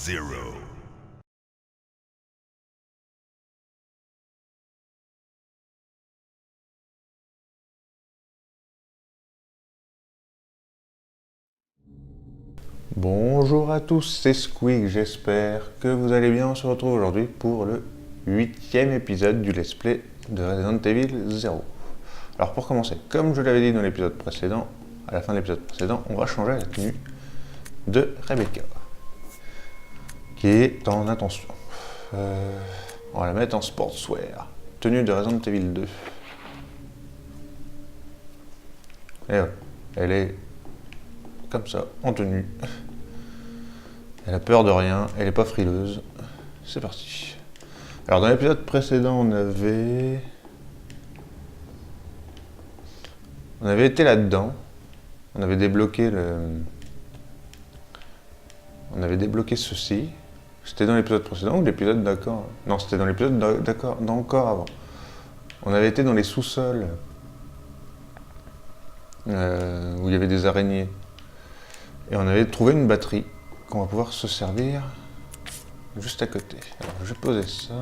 0. Bonjour à tous, c'est Squeak, j'espère que vous allez bien. On se retrouve aujourd'hui pour le 8e épisode du let's play de Resident Evil 0. Alors pour commencer, comme je l'avais dit dans l'épisode précédent, à la fin de l'épisode précédent, on va changer la tenue de Rebecca, qui est en attention. On va la mettre en sportswear, tenue de Resident Evil 2. Et voilà, elle est comme ça, en tenue. Elle a peur de rien, elle est pas frileuse. C'est parti. Alors dans l'épisode précédent, on avait été là-dedans. On avait débloqué ceci. C'était dans l'épisode précédent ou l'épisode d'accord? Non, c'était dans l'épisode d'accord, d'encore avant. On avait été dans les sous-sols où il y avait des araignées. Et on avait trouvé une batterie qu'on va pouvoir se servir juste à côté. Alors je vais poser ça.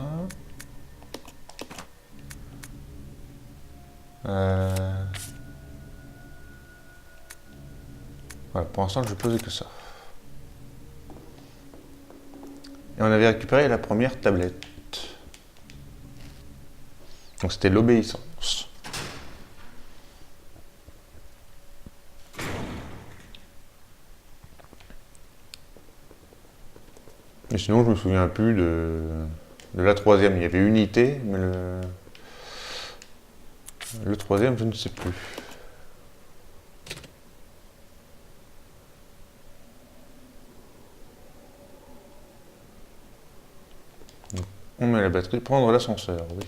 Voilà, pour l'instant je vais poser que ça. Et on avait récupéré la première tablette. Donc c'était l'obéissance. Et sinon je me souviens plus de la troisième. Il y avait unité, mais le troisième je ne sais plus. Donc, on met la batterie, prendre l'ascenseur, oui.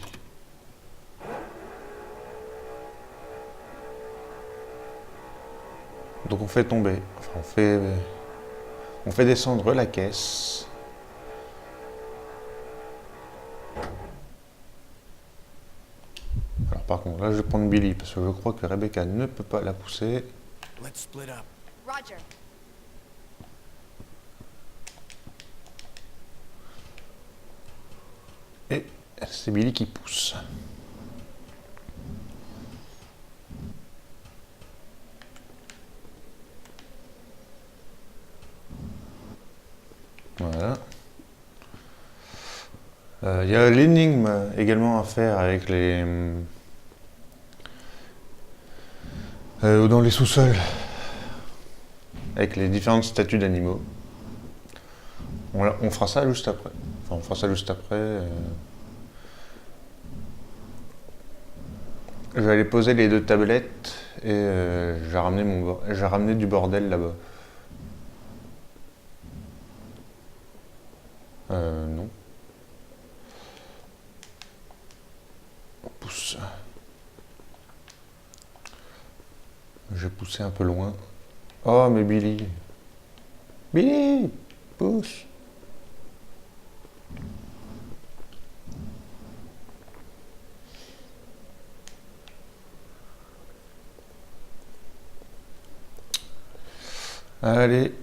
Donc on fait tomber, enfin on fait descendre la caisse. Alors par contre, là je vais prendre Billy parce que je crois que Rebecca ne peut pas la pousser. Let's split up. Roger. Et c'est Billy qui pousse. Voilà. Il y a l'énigme également à faire avec dans les sous-sols, avec les différentes statues d'animaux. On fera ça juste après. Enfin, on fera ça juste après. Je vais aller poser les deux tablettes et j'ai ramené du bordel là-bas. Non. On pousse. J'ai poussé un peu loin. Oh, mais Billy. Billy, pousse. Allez.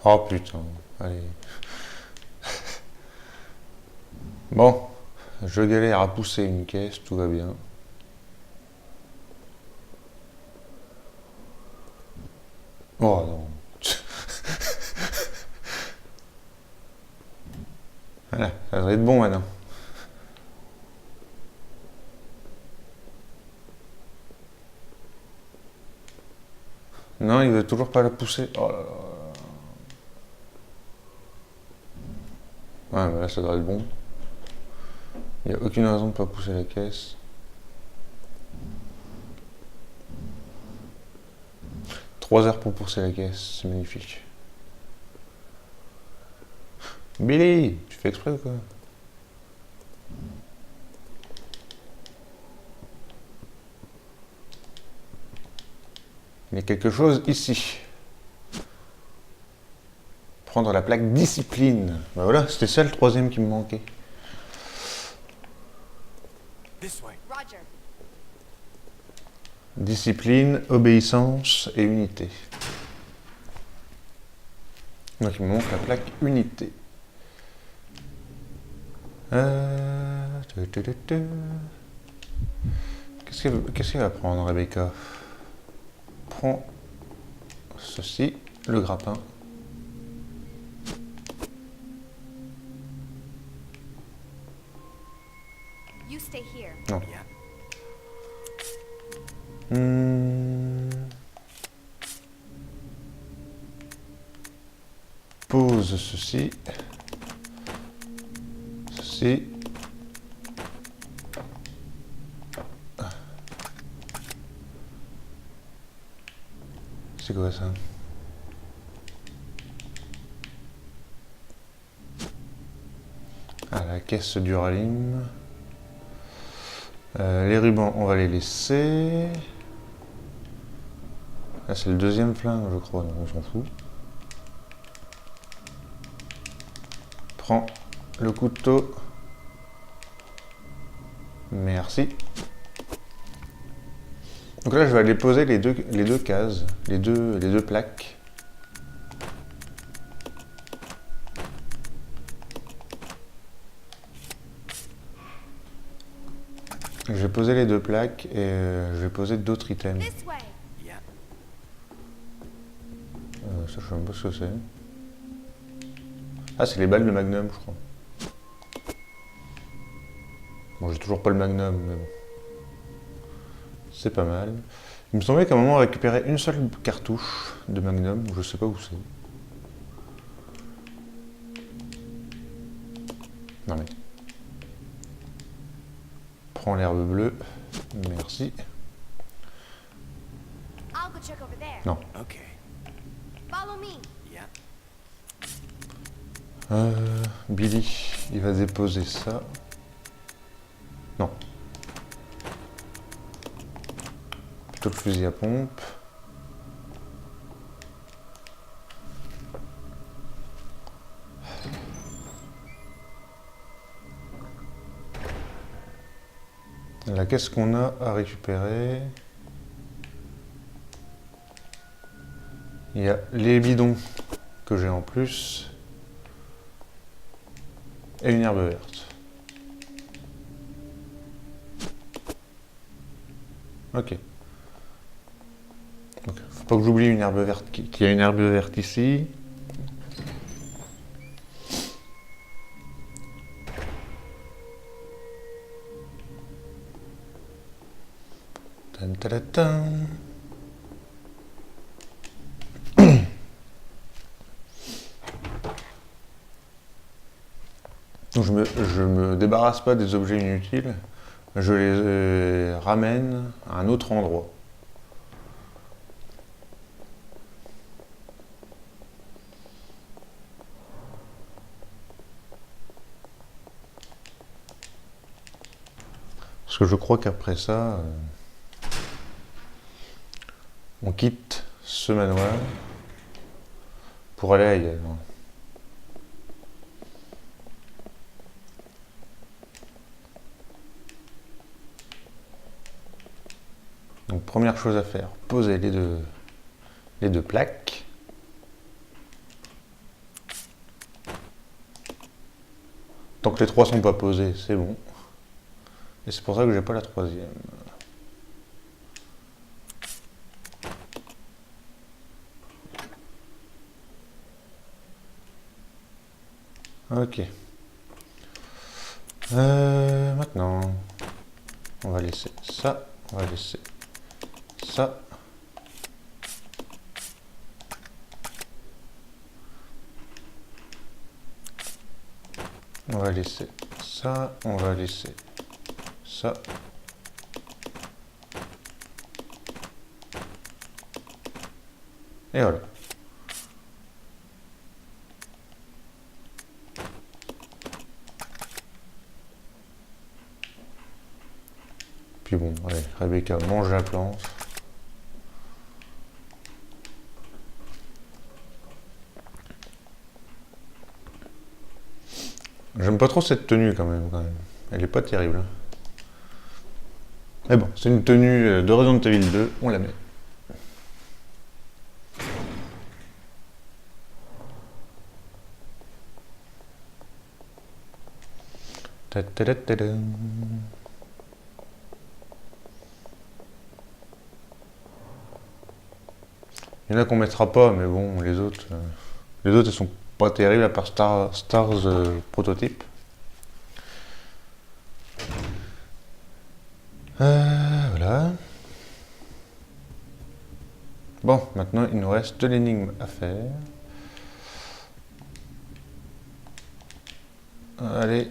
Oh putain, allez. Bon, je galère à pousser une caisse, tout va bien. Oh non. Voilà, ça devrait être bon maintenant. Non, il veut toujours pas la pousser. Oh là là. Ouais, mais là ça devrait être bon. Il n'y a aucune raison de ne pas pousser la caisse. « 3 heures pour pousser la caisse, c'est magnifique. Billy, tu fais exprès ou quoi? Il y a quelque chose ici. Prendre la plaque discipline. Ben voilà, c'était ça le troisième qui me manquait. This way. Roger. Discipline, obéissance et unité. Donc il me manque la plaque unité. Qu'est-ce qu'elle va prendre, Rebecca? Prends ceci, le grappin. You stay here. Non. Yeah. Pose ceci. Ceci. C'est quoi ça? Ah, la caisse Duralim. Les rubans, on va les laisser. Là, c'est le deuxième flingue, je crois, donc on s'en fout. Prends le couteau. Merci. Donc là, je vais aller poser les deux cases, les deux plaques. Je vais poser les deux plaques et je vais poser d'autres items. This way. Yeah. Ça, je sais même pas ce que c'est. Ah, c'est les balles de Magnum, je crois. Bon, j'ai toujours pas le Magnum, mais bon. C'est pas mal. Il me semblait qu'à un moment, on récupérait une seule cartouche de Magnum, je sais pas où c'est. Non mais... Prends l'herbe bleue, merci. I'll go check over there. Non. Okay. Follow me. Yeah. Billy, il va déposer ça. Non. Plutôt le fusil à pompe. Là, qu'est-ce qu'on a à récupérer? Il y a les bidons que j'ai en plus. Et une herbe verte. Ok. Donc, faut pas que j'oublie une herbe verte, qu'il y a une herbe verte ici. Tan, tan, tan. Donc je me débarrasse pas des objets inutiles, je les ramène à un autre endroit. Parce que je crois qu'après ça, on quitte ce manoir pour aller ailleurs. Donc première chose à faire, poser les deux plaques. Tant que les trois sont pas posés, c'est bon. Et c'est pour ça que j'ai pas la troisième. Ok. Maintenant, on va laisser ça, on va laisser ça. On va laisser ça, on va laisser ça. Et voilà. Puis bon, allez, Rebecca mange la plante. J'aime pas trop cette tenue quand même. Elle est pas terrible. Mais bon, c'est une tenue de Resident Evil 2, on la met. Ta-ta-ta-ta-dam. Il y en a qu'on mettra pas, mais bon, les autres elles sont pas terribles à part Stars Prototype. Voilà. Bon, maintenant il nous reste de l'énigme à faire. Allez.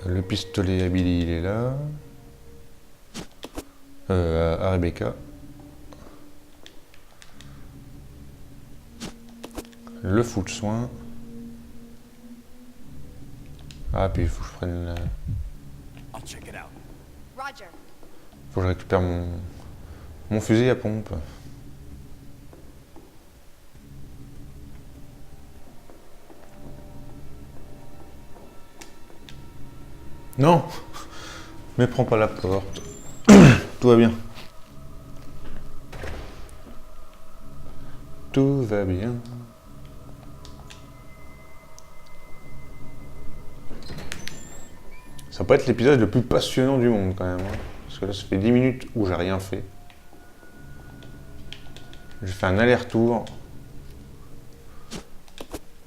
Le pistolet à Billy, il est là. À Rebecca. Le full soin. Ah, puis il faut que je prenne. I'll check it out. Roger. Faut que je récupère mon fusil à pompe. Non! Mais prends pas la porte. Tout va bien. Tout va bien. Ça peut être l'épisode le plus passionnant du monde quand même. Hein. Parce que là, ça fait 10 minutes où j'ai rien fait. J'ai fait un aller-retour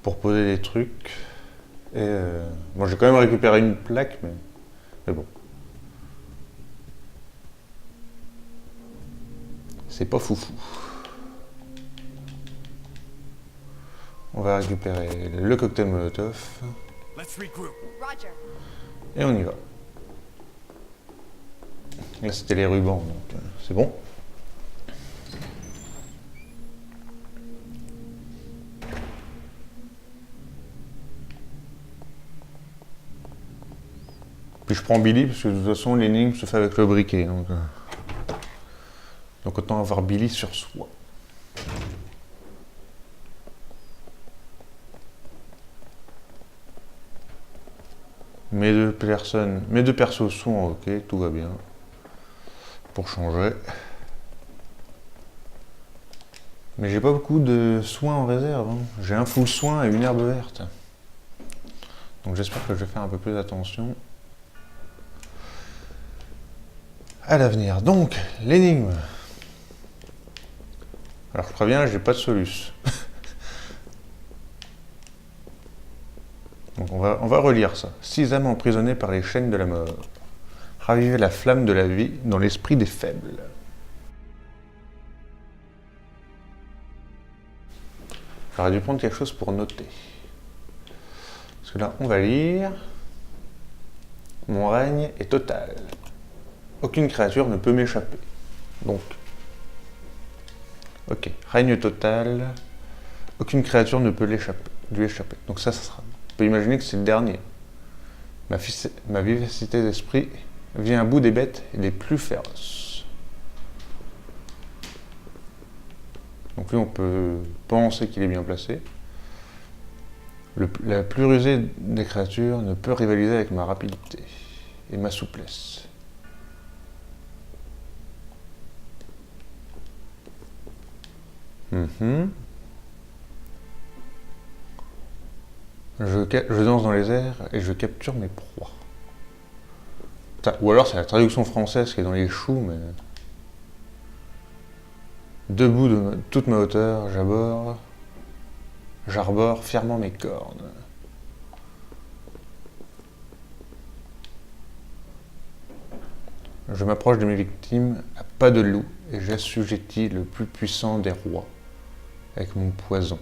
pour poser des trucs. Et bon, j'ai quand même récupéré une plaque, mais bon. C'est pas foufou. On va récupérer le cocktail Molotov. Let's regroup. Roger. Et on y va. Là, c'était les rubans, donc c'est bon. Puis je prends Billy, parce que de toute façon, l'énigme se fait avec le briquet. Donc autant avoir Billy sur soi. Mes deux persos sont ok, tout va bien. Pour changer. Mais j'ai pas beaucoup de soins en réserve. Hein. J'ai un full soin et une herbe verte. Donc j'espère que je vais faire un peu plus attention à l'avenir. Donc, l'énigme. Alors je préviens, j'ai pas de soluce. Donc on va relire ça. 6 âmes emprisonnées par les chaînes de la mort. Raviver la flamme de la vie dans l'esprit des faibles. J'aurais dû prendre quelque chose pour noter. Parce que là, on va lire. Mon règne est total. Aucune créature ne peut m'échapper. Donc, ok, règne total. Aucune créature ne peut lui échapper. Donc ça sera. On peut imaginer que c'est le dernier. Ma vivacité d'esprit vient à bout des bêtes les plus féroces. Donc lui, on peut penser qu'il est bien placé. La plus rusée des créatures ne peut rivaliser avec ma rapidité et ma souplesse. Je danse dans les airs et je capture mes proies. Ou alors c'est la traduction française qui est dans les choux, mais... Debout de toute ma hauteur, j'arbore fièrement mes cornes. Je m'approche de mes victimes à pas de loup et j'assujettis le plus puissant des rois avec mon poison.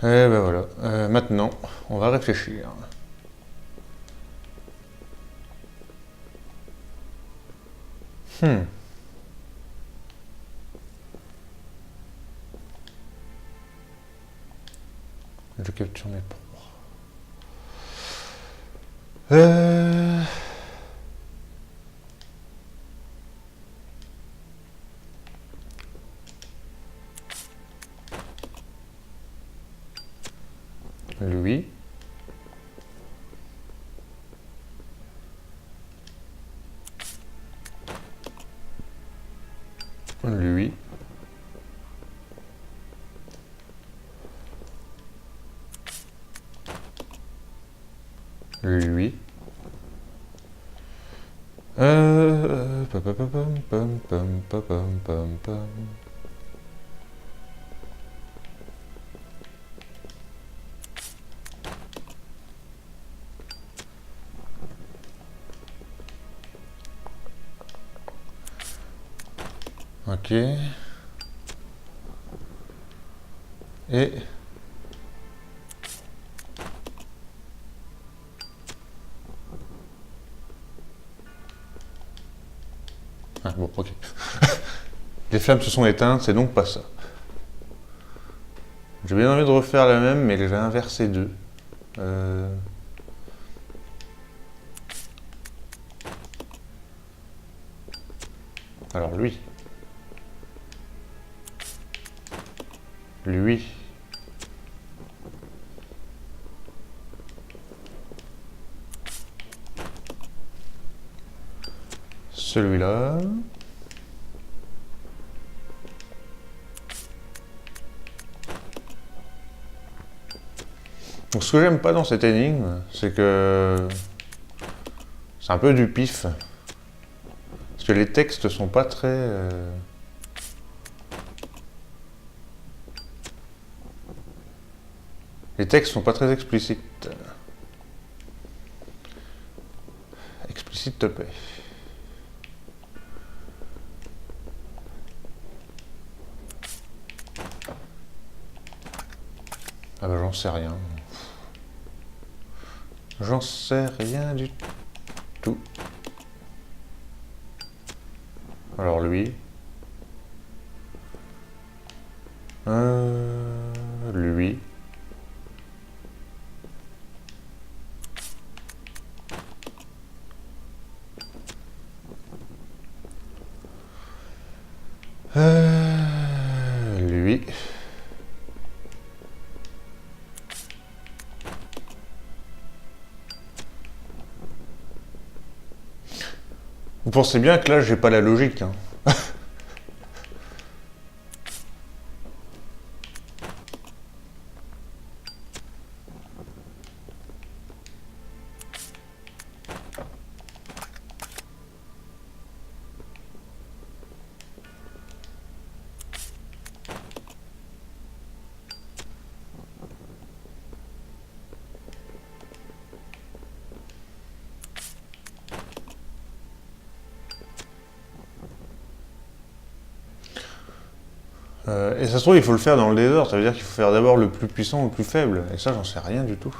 Et ben voilà, maintenant, on va réfléchir. Je capture mes proies. Lui. Lui. Lui. Pam, pam, pam, pam, pam, pam, pam, pam. Ok. Et... Ah bon, ok. Les flammes se sont éteintes, c'est donc pas ça. J'ai bien envie de refaire la même, mais j'ai inversé deux. Alors lui. Lui. Celui-là. Donc ce que j'aime pas dans cette énigme, c'est que c'est un peu du pif. Parce que les textes sont pas très... Les textes sont pas très explicites. Explicite, te plaît. Ah bah j'en sais rien. J'en sais rien du tout. Alors lui. Lui. Lui. Vous pensez bien que là, j'ai pas la logique, hein. Et ça se trouve, il faut le faire dans le désordre, ça veut dire qu'il faut faire d'abord le plus puissant ou le plus faible. Et ça, j'en sais rien du tout.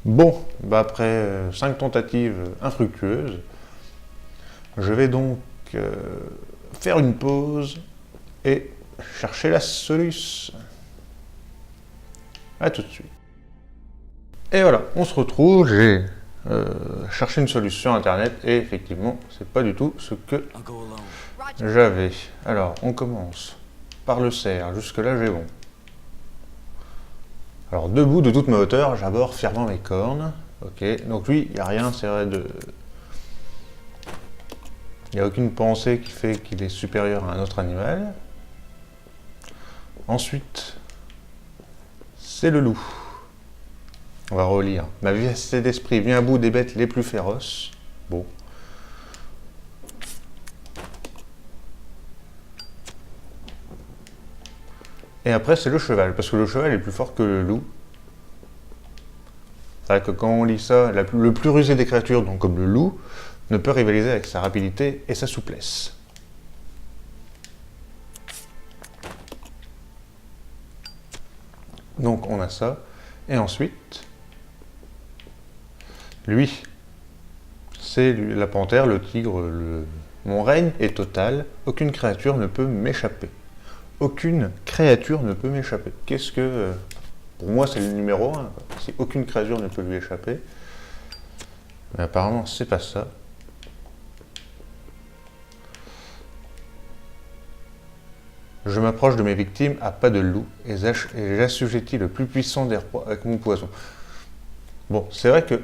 Bon, bah après 5 tentatives infructueuses, je vais donc faire une pause et chercher la solution. A tout de suite. Et voilà, on se retrouve, j'ai cherché une solution internet et effectivement, c'est pas du tout ce que I'll go alone. Roger. j'avais. Alors, on commence par le cerf, jusque là j'ai bon. Alors debout de toute ma hauteur, j'aborde fièrement mes cornes. Ok, donc lui, il n'y a rien, c'est vrai de... Il n'y a aucune pensée qui fait qu'il est supérieur à un autre animal. Ensuite, c'est le loup. On va relire. Ma vivacité d'esprit vient à bout des bêtes les plus féroces. Bon. Et après, c'est le cheval, parce que le cheval est plus fort que le loup. C'est vrai que quand on lit ça, le plus rusé des créatures, donc comme le loup, ne peut rivaliser avec sa rapidité et sa souplesse. Donc on a ça. Et ensuite, lui, c'est la panthère, le tigre, mon règne est total, aucune créature ne peut m'échapper. Aucune créature ne peut m'échapper. Qu'est-ce que... pour moi, c'est le numéro 1. Si aucune créature ne peut lui échapper. Mais apparemment, c'est pas ça. Je m'approche de mes victimes à pas de loup et j'assujettis le plus puissant des rois avec mon poison. Bon, c'est vrai que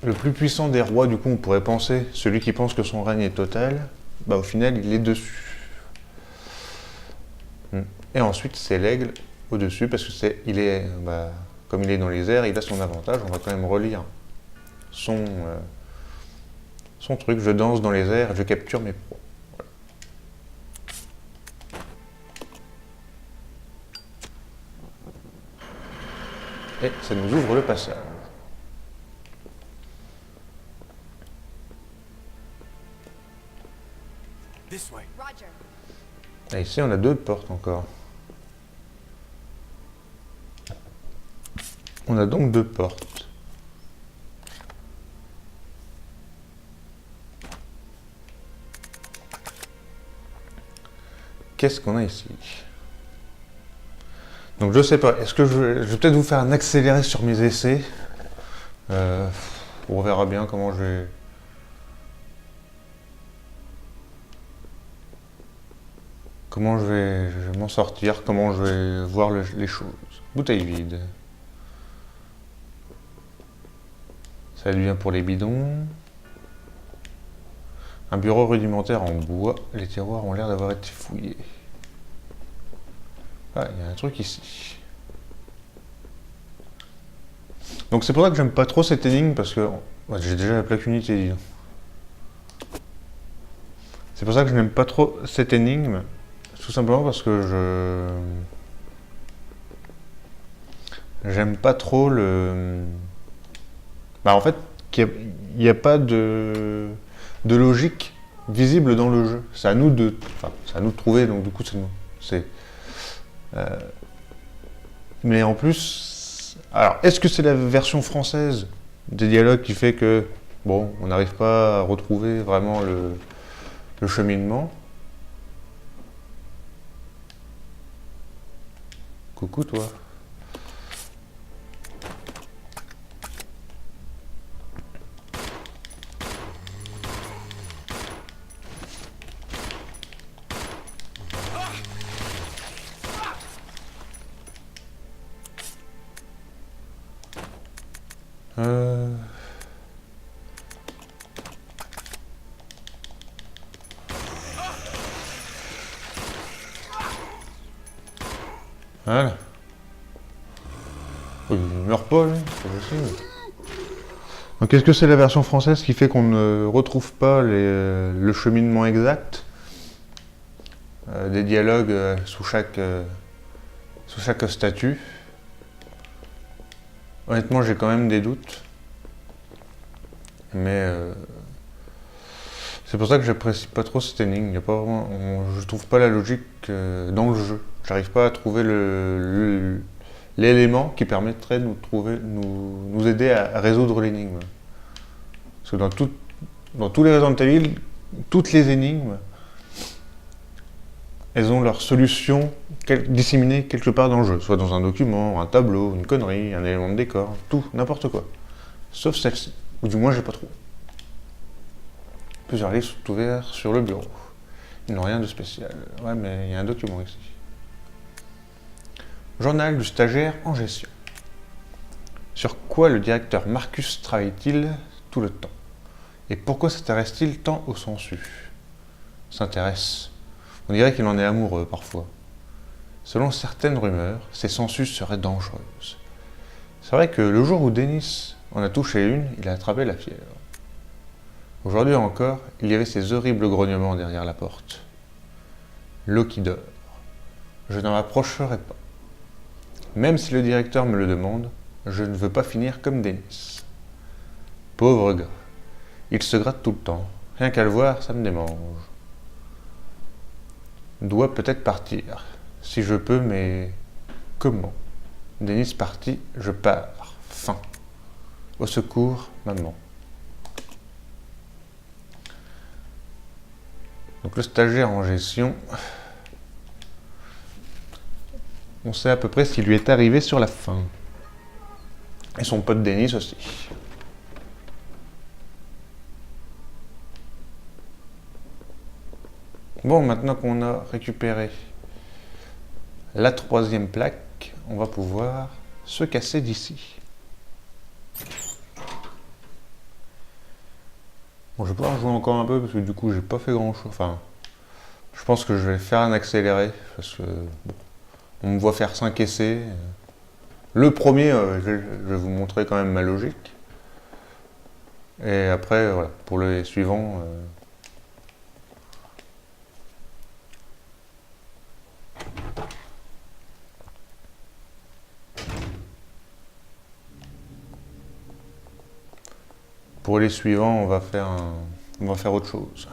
le plus puissant des rois, du coup, on pourrait penser, celui qui pense que son règne est total, bah au final, il est dessus. Et ensuite, c'est l'aigle au-dessus, parce que comme il est dans les airs, il a son avantage. On va quand même relire son truc. Je danse dans les airs, je capture mes proies. Et ça nous ouvre le passage. This way. Roger. Et ici, on a 2 portes encore. On a donc 2 portes. Qu'est-ce qu'on a ici? Donc je sais pas, est-ce que je vais peut-être vous faire un accéléré sur mes essais. On verra bien comment je vais... Comment je vais m'en sortir, comment je vais voir les choses. Bouteille vide. Ça devient pour les bidons. Un bureau rudimentaire en bois. Les tiroirs ont l'air d'avoir été fouillés. Ah, il y a un truc ici. Donc c'est pour ça que j'aime pas trop cette énigme, parce que j'ai déjà la plaque unité, dis donc. C'est pour ça que je n'aime pas trop cette énigme, tout simplement parce que j'aime pas trop le... en fait, il n'y a pas de logique visible dans le jeu. C'est à nous de trouver, donc du coup c'est... mais en plus, alors est-ce que c'est la version française des dialogues qui fait que bon, on n'arrive pas à retrouver vraiment le cheminement? Coucou toi. Voilà. Il meurt pas, lui, c'est possible. Donc est-ce que c'est la version française qui fait qu'on ne retrouve pas le cheminement exact des dialogues sous chaque statut? Honnêtement, j'ai quand même des doutes. Mais c'est pour ça que j'apprécie pas trop cette énigme. Y a pas vraiment, je trouve pas la logique dans le jeu. J'arrive pas à trouver l'élément qui permettrait de nous aider à résoudre l'énigme. Parce que dans tous les Resident Evil, toutes les énigmes, elles ont leur solution disséminée quelque part dans le jeu. Soit dans un document, un tableau, une connerie, un élément de décor, tout, n'importe quoi. Sauf celle-ci. Ou du moins, j'ai pas trop. Plusieurs livres sont ouverts sur le bureau. Ils n'ont rien de spécial. Ouais, mais il y a un document ici. Journal du stagiaire en gestion. Sur quoi le directeur Marcus travaille-t-il tout le temps? Et pourquoi s'intéresse-t-il tant aux sangsues? S'intéresse. On dirait qu'il en est amoureux parfois. Selon certaines rumeurs, ces sangsues seraient dangereuses. C'est vrai que le jour où Dennis en a touché une, il a attrapé la fièvre. Aujourd'hui encore, il y avait ces horribles grognements derrière la porte. L'eau qui dort. Je n'en m'approcherai pas. Même si le directeur me le demande, je ne veux pas finir comme Dennis. Pauvre gars. Il se gratte tout le temps. Rien qu'à le voir, ça me démange. Dois peut-être partir. Si je peux, mais comment? Dennis parti, je pars. Fin. Au secours, maman. Donc le stagiaire en gestion, on sait à peu près ce qui lui est arrivé sur la fin. Et son pote Dennis aussi. Bon, maintenant qu'on a récupéré la 3e plaque, on va pouvoir se casser d'ici. Bon, je vais pouvoir jouer encore un peu parce que du coup j'ai pas fait grand chose. Enfin, je pense que je vais faire un accéléré parce que bon, on me voit faire 5 essais. Le premier, je vais vous montrer quand même ma logique. Et après, voilà, pour les suivants. Pour les suivants, on va faire autre chose.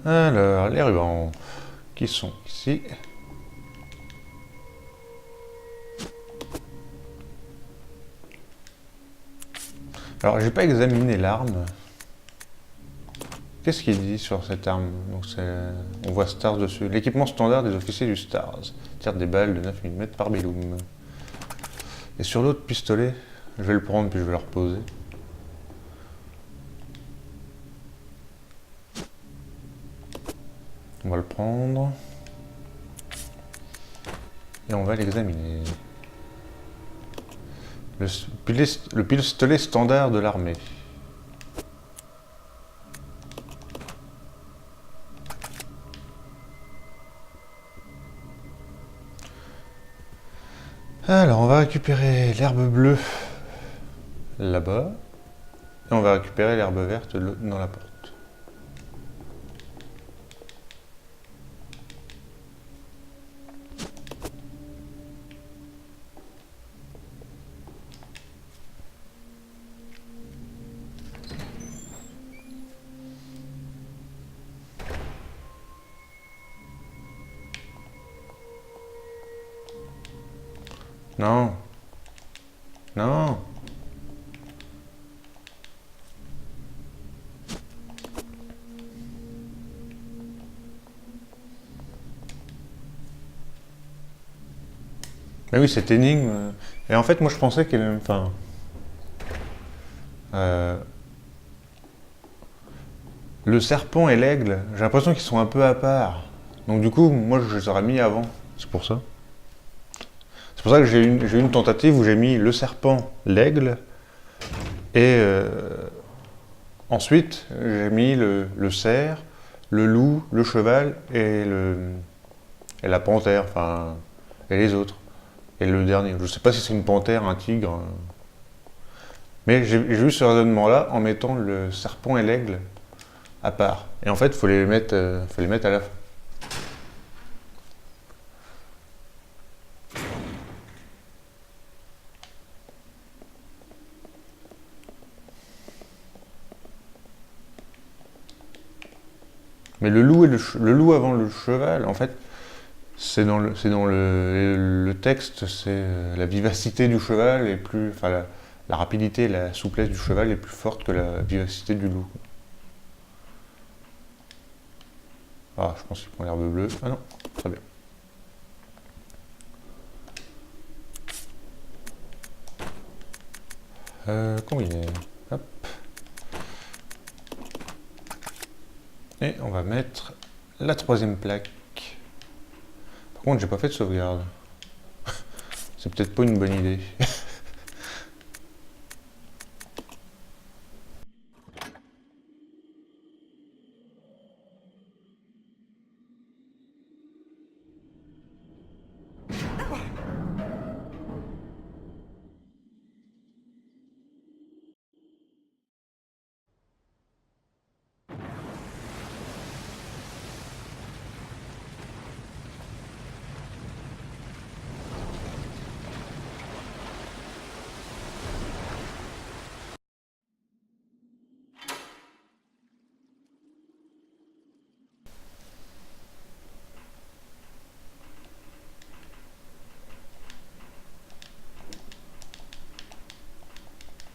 Alors, les rubans qui sont ici. Alors, j'ai pas examiné l'arme. Qu'est-ce qu'il dit sur cette arme? Donc on voit Stars dessus. L'équipement standard des officiers du Stars. Tire des balles de 9 mm par bellum. Et sur l'autre pistolet, je vais le prendre puis je vais le reposer. On va le prendre. Et on va l'examiner. Le pistolet standard de l'armée. Alors, on va récupérer l'herbe bleue là-bas. Et on va récupérer l'herbe verte dans la porte. Non. Non. Mais oui, cette énigme. Et en fait, moi, je pensais qu'elle. Enfin. Le serpent et l'aigle, j'ai l'impression qu'ils sont un peu à part. Donc, du coup, moi, je les aurais mis avant. C'est pour ça. C'est pour ça que j'ai eu une tentative où j'ai mis le serpent, l'aigle, et ensuite j'ai mis le cerf, le loup, le cheval et la panthère, enfin, et les autres. Et le dernier, je ne sais pas si c'est une panthère, un tigre. Mais j'ai eu ce raisonnement-là en mettant le serpent et l'aigle à part. Et en fait, il faut les mettre à la fin. Mais le loup avant le cheval, en fait, c'est dans le texte, c'est la vivacité du cheval est plus, enfin la rapidité et la souplesse du cheval est plus forte que la vivacité du loup. Ah, je pense qu'il prend l'herbe bleue. Ah non, très bien. Combiner. Hop. Et on va mettre la troisième plaque. Par contre, j'ai pas fait de sauvegarde. C'est peut-être pas une bonne idée.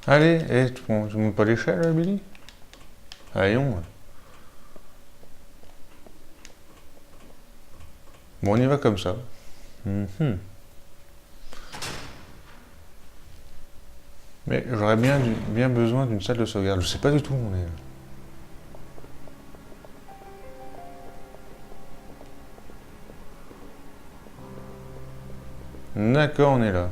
Allez, tu montes pas l'échelle, Billy? Allons. Bon, on y va comme ça. Mhm. Mais j'aurais bien besoin d'une salle de sauvegarde. Je sais pas du tout où on est. D'accord, on est là.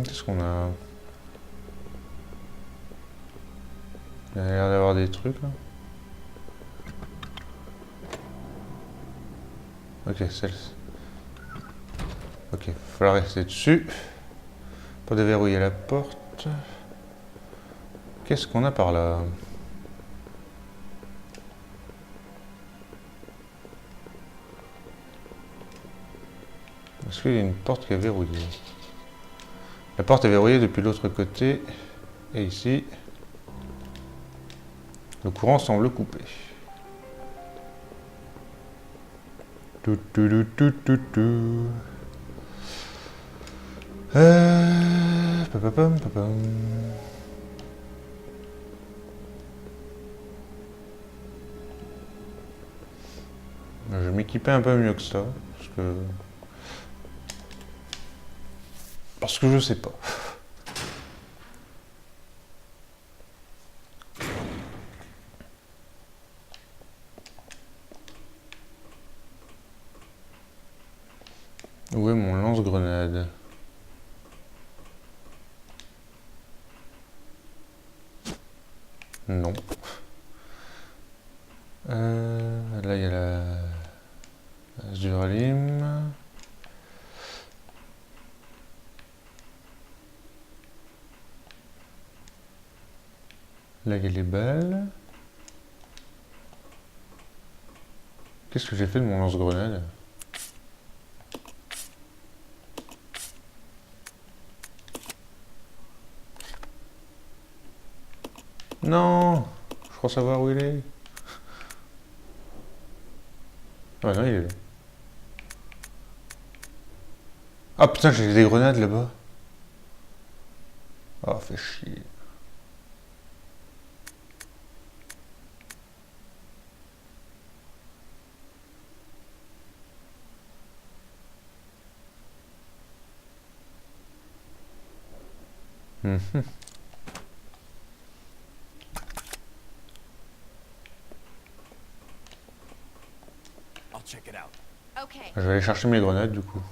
Qu'est-ce qu'on a? Il y a l'air d'avoir des trucs là. Ok, celle-ci. Ok, il va falloir rester dessus. Pour déverrouiller la porte. Qu'est-ce qu'on a par là? Est-ce qu'il y a une porte qui est verrouillée? La porte est verrouillée depuis l'autre côté. Et ici, le courant semble coupé. Papapam, papam. Je vais m'équiper un peu mieux que ça, parce que je sais pas. Où est mon lance-grenade? Non. Là, il y a la Zurlim. Là, il y a les balles. Qu'est-ce que j'ai fait de mon lance-grenade? Non! Je crois savoir où il est. Ah non, il est là. Ah putain, j'ai des grenades là-bas. Ah, fait chier. I'll check it out. Okay. Je vais aller chercher mes grenades du coup.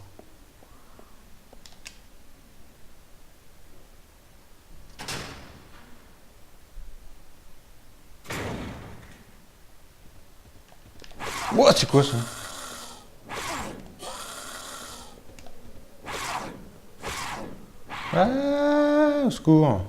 Ouah, c'est quoi ça? Ah, au secours!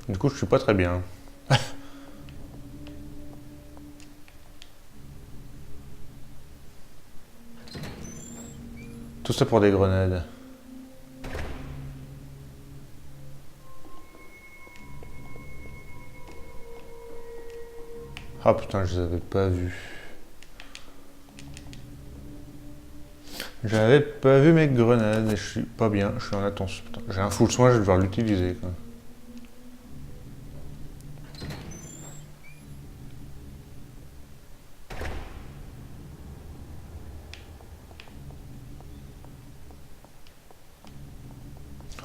Du coup, je suis pas très bien. Tout ça pour des grenades. Ah putain, je les avais pas vus. J'avais pas vu mes grenades et je suis pas bien, je suis en attention. J'ai un full soin, je vais devoir l'utiliser.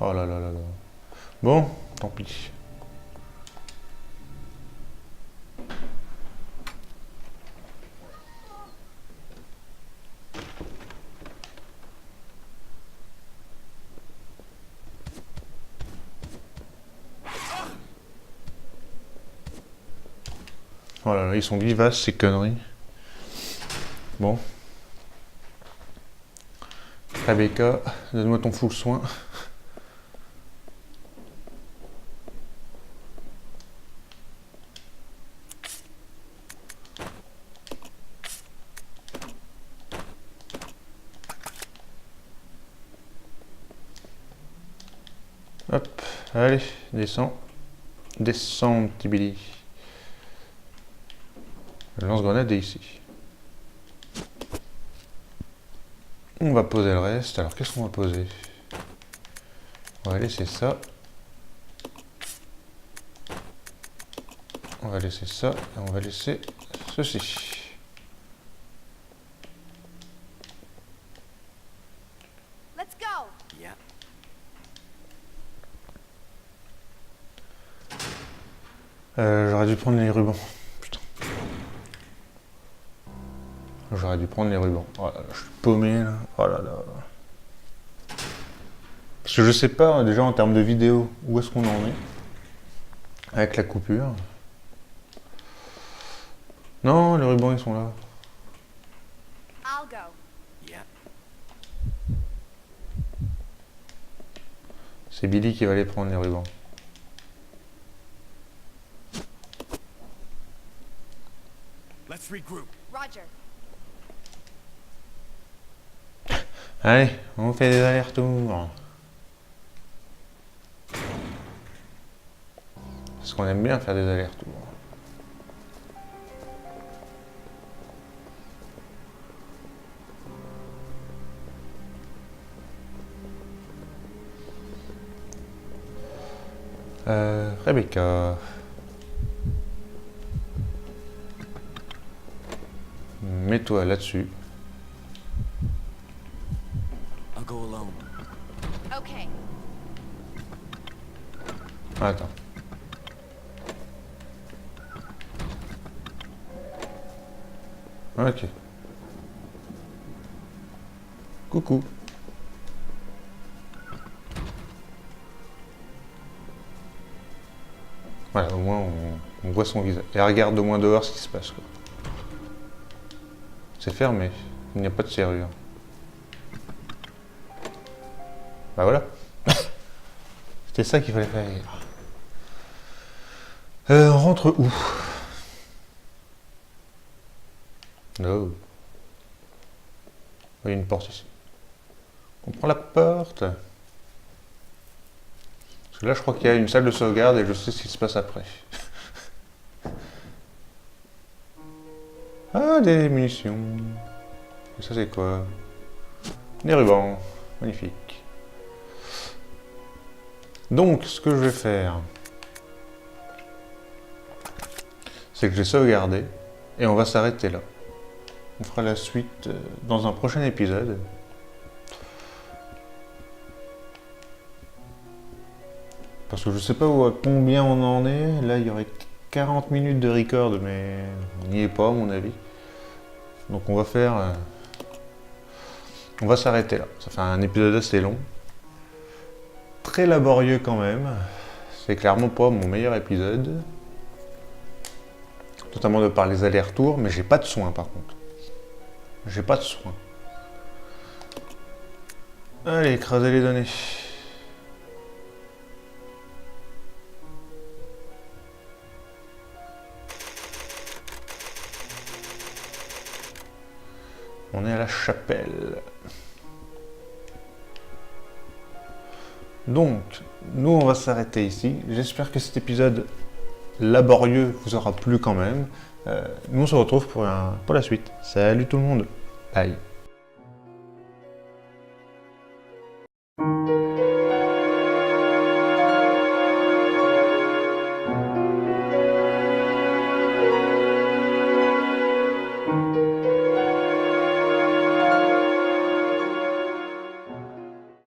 Oh là là là là. Bon, tant pis. Oh là là, ils sont vivaces ces conneries. Bon. Rebecca, donne-moi ton full soin. Hop, allez, descends. Descends, petit Billy. Le lance-grenade est ici. On va poser le reste. Alors, qu'est-ce qu'on va poser? On va laisser ça. On va laisser ça. Et on va laisser ceci. Let's go. Yeah. J'aurais dû prendre les rubans. Putain. J'aurais dû prendre les rubans. Oh là là, je suis paumé là. Oh là là. Parce que je sais pas déjà en termes de vidéo où est-ce qu'on en est. Avec la coupure. Non, les rubans ils sont là. I'll go. Yeah. C'est Billy qui va aller prendre les rubans. Let's regroup. Roger. Allez, on fait des allers-retours. Parce qu'on aime bien faire des allers-retours. Rebecca. Mets-toi là-dessus. I'll go alone. Okay. Attends. Ok. Coucou. Voilà, au moins on voit son visage. Et regarde au moins dehors ce qui se passe, quoi. C'est fermé. Il n'y a pas de serrure. Bah voilà. C'était ça qu'il fallait faire. On rentre où? Oh. Il y a une porte ici. On prend la porte. Parce que là, je crois qu'il y a une salle de sauvegarde et je sais ce qui se passe après. Ah, des munitions. Et ça, c'est quoi? Des rubans. Magnifique. Donc, ce que je vais faire, c'est que je vais sauvegarder et on va s'arrêter là. On fera la suite dans un prochain épisode. Parce que je sais pas à combien on en est. Là, il y aurait 40 minutes de record, mais on n'y est pas, à mon avis. Donc on va faire... on va s'arrêter là. Ça fait un épisode assez long. Très laborieux quand même. C'est clairement pas mon meilleur épisode. Notamment de par les allers-retours, mais j'ai pas de soin par contre. J'ai pas de soin. Allez, écraser les données. On est à la chapelle. Donc, nous on va s'arrêter ici. J'espère que cet épisode laborieux vous aura plu quand même. Nous on se retrouve pour la suite. Salut tout le monde. Bye.